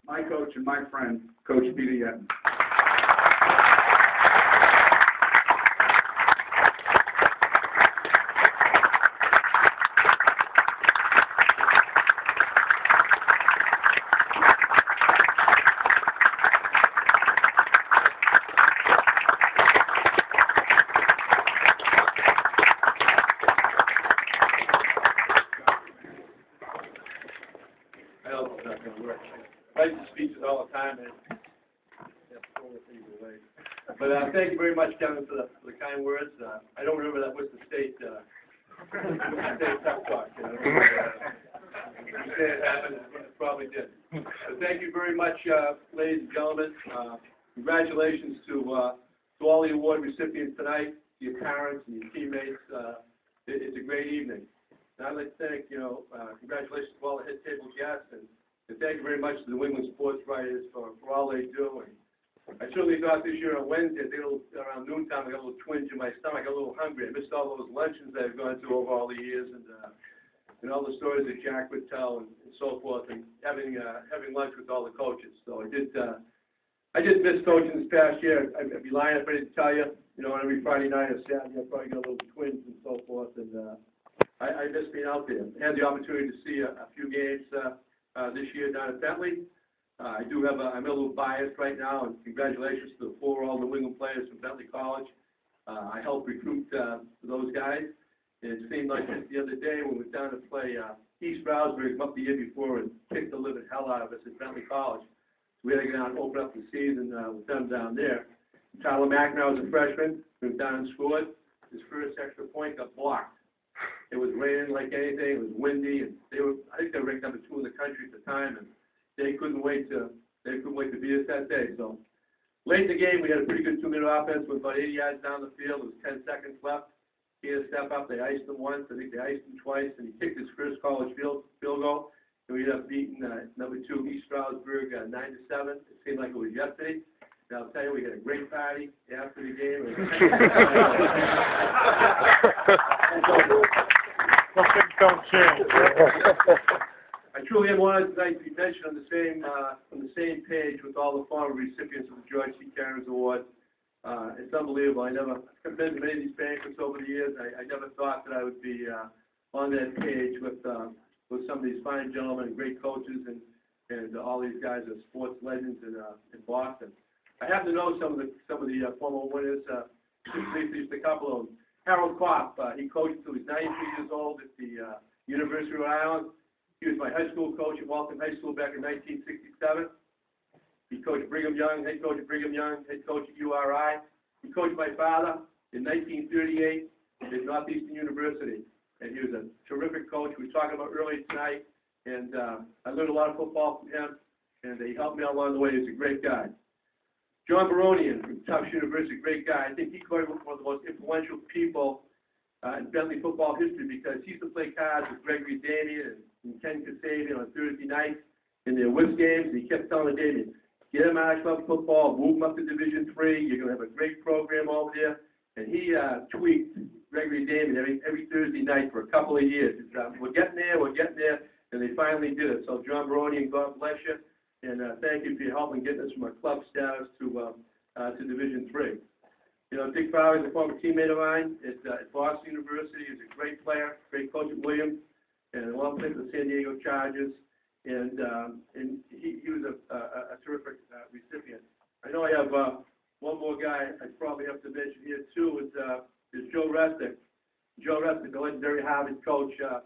my coach and my friend, Coach Peter Yetten. I know it's not going to work. I write the speeches all the time, and but thank you very much, Kevin, for the kind words. I don't remember that Worcester State tough talk. You say it happened, it probably did. But thank you very much, ladies and gentlemen. Congratulations to all the award recipients tonight, to your parents and your teammates. It's a great evening. And I'd like to thank, congratulations to all the head table guests, and thank you very much to the New England sports writers for all they do. And I certainly thought this year on Wednesday, around noontime, I got a little twinge in my stomach. I got a little hungry. I missed all those luncheons that I've gone to over all the years, and all the stories that Jack would tell and so forth, and having lunch with all the coaches. So I did miss coaching this past year. I'd be lying if I didn't tell you. On every Friday night or Saturday, I probably got a little twinge and so forth, and I miss being out there. I had the opportunity to see a few games this year down at Bentley. I'm a little biased right now, and congratulations to the 4 all New England players from Bentley College. I helped recruit those guys, and it seemed like just the other day when we were down to play East Stroudsburg up the year before and kicked the living hell out of us at Bentley College. So we had to go down and open up the season with them down there. Tyler McNair was a freshman, went down and scored. His first extra point got blocked. It was raining like anything. It was windy, and I think they were ranked number 2 in the country at the time, and they couldn't wait to beat us that day. So late in the game, we had a pretty good 2-minute offense with about 80 yards down the field. It was 10 seconds left. He had to step up. They iced him once. I think they iced him twice, and he kicked his first college field goal. And we ended up beating number 2 East Stroudsburg 9-7. It seemed like it was yesterday. And I'll tell you, we had a great party after the game. Don't change. I truly am honored tonight to be mentioned on the same page with all the former recipients of the George C. Carens Award. It's unbelievable. I've been to many of these banquets over the years. I never thought that I would be on that page with some of these fine gentlemen and great coaches and all these guys are sports legends in Boston. I happen to know some of the former winners. Just a couple of them. Harold Kopp, he coached until he was 93 years old at the University of Rhode Island. He was my high school coach at Waltham High School back in 1967. He coached Brigham Young, head coach at Brigham Young, head coach at URI. He coached my father in 1938 at Northeastern University, and he was a terrific coach. We were talking about earlier tonight, and I learned a lot of football from him, and he helped me out along the way. He was a great guy. John Baronian from Tufts University, great guy. I think he coached one of the most influential people in Bentley football history because he used to play cards with Gregory Damien and Ken Kasabian on Thursday nights in their whist games. And he kept telling Damien, get him out of football, move him up to Division III. You're going to have a great program over there. And he tweaked Gregory Damien every Thursday night for a couple of years. We're getting there, and they finally did it. So John Baronian, God bless you. And thank you for your help in getting us from our club status to Division III. Dick Fowler is a former teammate of mine at Boston University. He's a great player, great coach at Williams, and a long player for the San Diego Chargers. And he was a terrific recipient. I know I have one more guy I probably have to mention here too is Joe Restick. Joe Restick, the legendary Harvard coach. I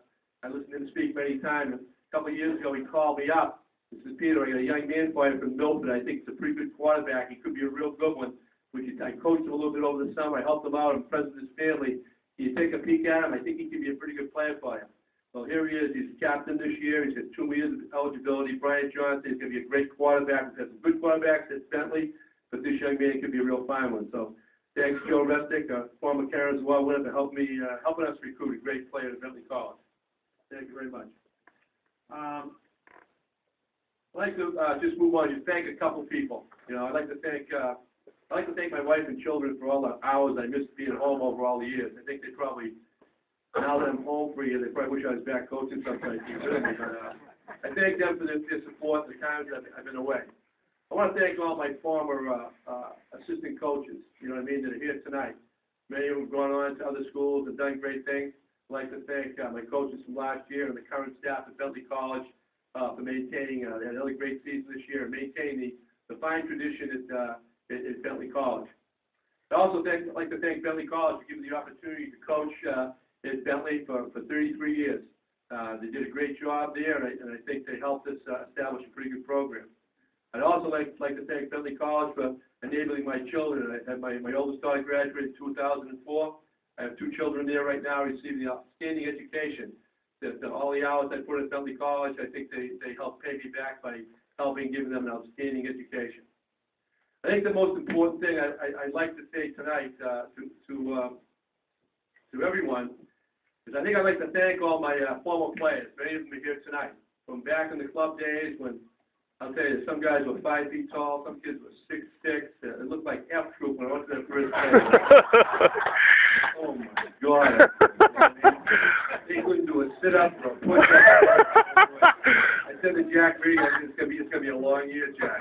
listened to him speak many times. A couple of years ago, he called me up. He said, Peter, I got a young man for you from Milford. I think he's a pretty good quarterback. He could be a real good one. I coached him a little bit over the summer. I helped him out. I'm friends with his family. Can you take a peek at him? I think he could be a pretty good player for you. Well, here he is. He's captain this year. He's got 2 years of eligibility. Brian Johnson is going to be a great quarterback. We've had some good quarterbacks at Bentley, but this young man could be a real fine one. So thanks, Joe Restick, former Carens Award winner, for helping us recruit a great player at Bentley College. Thank you very much. I'd like to just move on. Just thank a couple people. I'd like to thank my wife and children for all the hours I missed being home over all the years. I think they probably, now that I'm home for a year, they probably wish I was back coaching sometime. I thank them for their support the times I've been away. I want to thank all my former assistant coaches, you know what I mean, that are here tonight. Many of them have gone on to other schools and done great things. I'd like to thank my coaches from last year and the current staff at Bentley College for maintaining, they had another great season this year, and maintaining the fine tradition at Bentley College. I also like to thank Bentley College for giving me the opportunity to coach at Bentley for 33 years. They did a great job there, and I think they helped us establish a pretty good program. I'd also like to thank Bentley College for enabling my children. I had my oldest daughter graduated in 2004. I have 2 children there right now receiving the outstanding education. All the hours I put at Bentley College, I think they helped pay me back by giving them an outstanding education. I think the most important thing I'd like to say tonight to everyone is I think I'd like to thank all my former players. Many of them are here tonight. From back in the club days when, I'll tell you, some guys were 5 feet tall, some kids were 6'6". It looked like F Troop when I went to that first game. Oh my God. They couldn't do a sit-up or a push-up. I said to Jack Reed, it's gonna be a long year, Jack.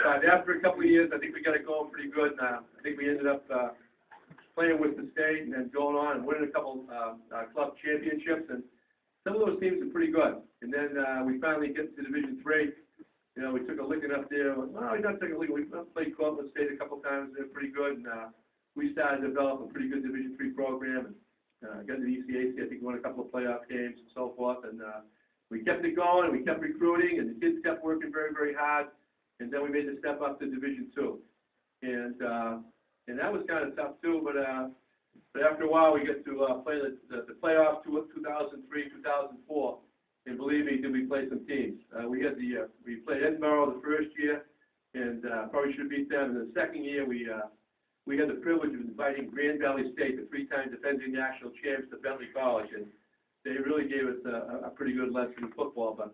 But after a couple of years, I think we got it going pretty good. I think we ended up playing with the state and then going on and winning a couple club championships. And some of those teams are pretty good. And then we finally get to Division III. You know, we took a licking up there. Well, we not took a licking. We played Cortland State a couple times. They're pretty good. And we started to develop a pretty good Division III program. And got to the ECAC. I think we won a couple of playoff games and so forth. And we kept it going, and we kept recruiting, and the kids kept working very, very hard. And then we made the step up to Division II. And that was kind of tough, too. But after a while, we get to play the playoffs 2003, 2004. And believe me, did we play some teams. We played Edinburgh the first year, and probably should have beat them. And the second year, we had the privilege of inviting Grand Valley State, the 3-time defending national champs, to Bentley College. And they really gave us a pretty good lesson in football. But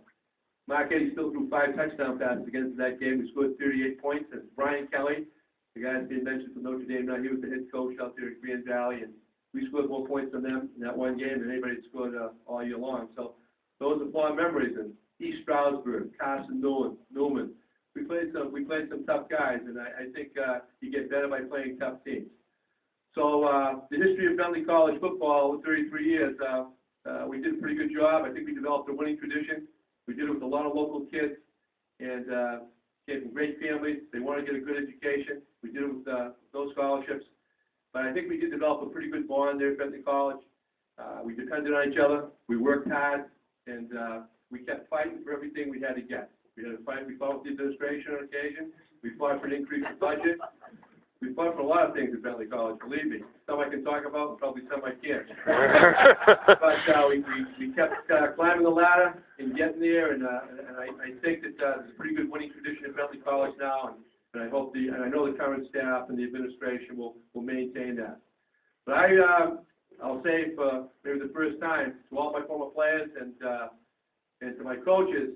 Mark Eddy still threw 5 touchdown passes against that game. We scored 38 points. And Brian Kelly, the guy that's been mentioned from Notre Dame now, he was the head coach out there at Grand Valley. And we scored more points than them in that one game than anybody had scored all year long. So those are fond memories. And East Stroudsburg, Carson Newman. We played some tough guys, and I think you get better by playing tough teams. So the history of Bentley College football with 33 years, we did a pretty good job. I think we developed a winning tradition. We did it with a lot of local kids, and came from great families. They wanted to get a good education. We did it with those scholarships. But I think we did develop a pretty good bond there at Bentley College. We depended on each other. We worked hard, and we kept fighting for everything we had to get. We had to fight. We fought with the administration on occasion. We fought for an increased budget. We fought for a lot of things at Bentley College, believe me. Some I can talk about, and probably some I can't. But we kept climbing the ladder and getting there, and I think that there's a pretty good winning tradition at Bentley College now, and I hope and I know the current staff and the administration will maintain that. But I'll say for maybe the first time to all my former players and to my coaches,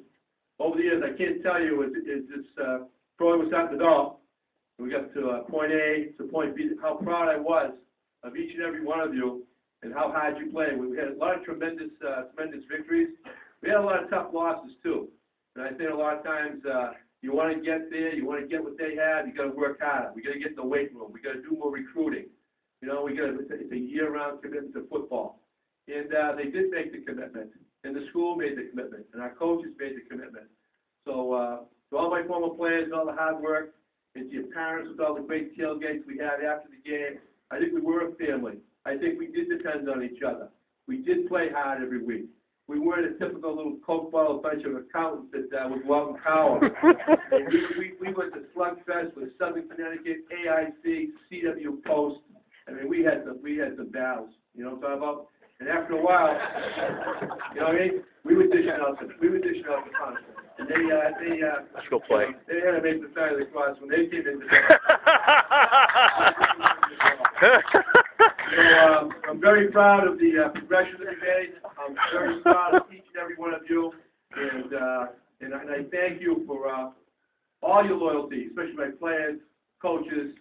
over the years, I can't tell you as this program was starting to develop. We got to point A to point B, how proud I was of each and every one of you and how hard you played. We had a lot of tremendous victories. We had a lot of tough losses, too. And I think a lot of times you want to get there, you want to get what they had, you got to work hard. We got to get in the weight room. We got to do more recruiting. You know, it's a year-round commitment to football. And they did make the commitment. And the school made the commitment, and our coaches made the commitment. So to all my former players and all the hard work, and to your parents with all the great tailgates we had after the game, I think we were a family. I think we did depend on each other. We did play hard every week. We weren't a typical little Coke bottle bunch of accountants that would go out and cower. we went to Slugfest with Southern Connecticut, AIC, CW Post. I mean, we had some battles. You know what I'm talking about? And after a while, you know what I mean? We were dishing out the punishment. And Let's go play. They had to make the sign of the cross when they came into So I'm very proud of the progression that we made. I'm very proud of each and every one of you. And I thank you for all your loyalty, especially my players, coaches,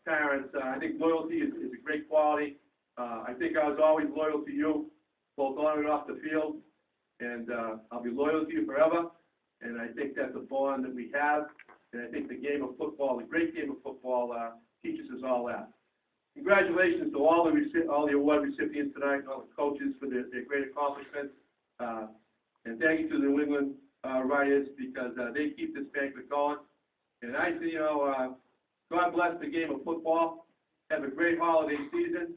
parents. I think loyalty is a great quality. I think I was always loyal to you, both on and off the field. and I'll be loyal to you forever. And I think that's a bond that we have, and I think the game of football, the great game of football, teaches us all that. Congratulations to all the award recipients tonight, and all the coaches for their great accomplishments. And thank you to the New England Writers, because they keep this banquet going. And I say, God bless the game of football. Have a great holiday season.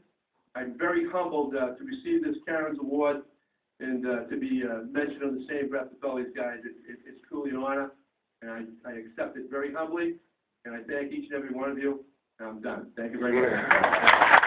I'm very humbled to receive this Carens Award and to be mentioned on the same breath with all these guys. It's truly an honor, and I accept it very humbly. And I thank each and every one of you. I'm done. Thank you very much.